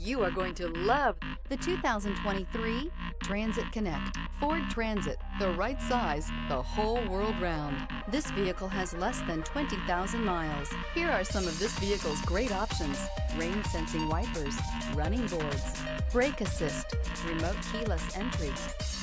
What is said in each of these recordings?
You are going to love the 2023 Transit Connect. Ford Transit, the right size, the whole world round. This vehicle has less than 20,000 miles. Here are some of this vehicle's great options: rain sensing wipers, running boards, brake assist, remote keyless entry,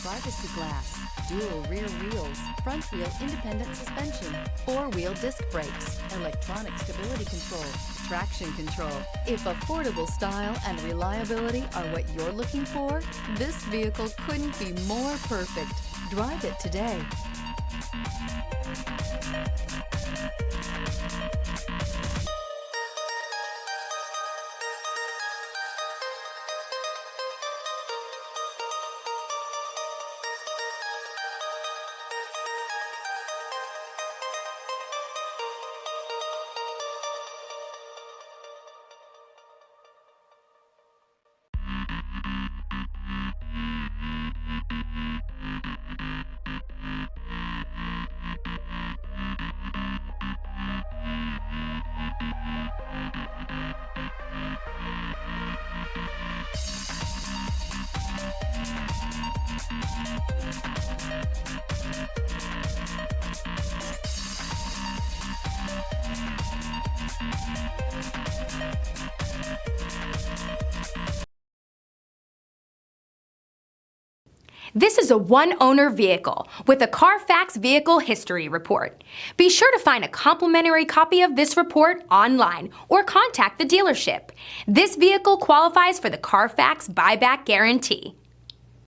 privacy glass, dual rear wheels, front wheel independent suspension, four-wheel disc brakes, electronic stability control, traction control. If affordable style and reliability are what you're looking for, this vehicle couldn't be more perfect. Drive it today. This is a one-owner vehicle with a CarFax Vehicle History Report. Be sure to find a complimentary copy of this report online or contact the dealership. This vehicle qualifies for the CarFax Buyback Guarantee.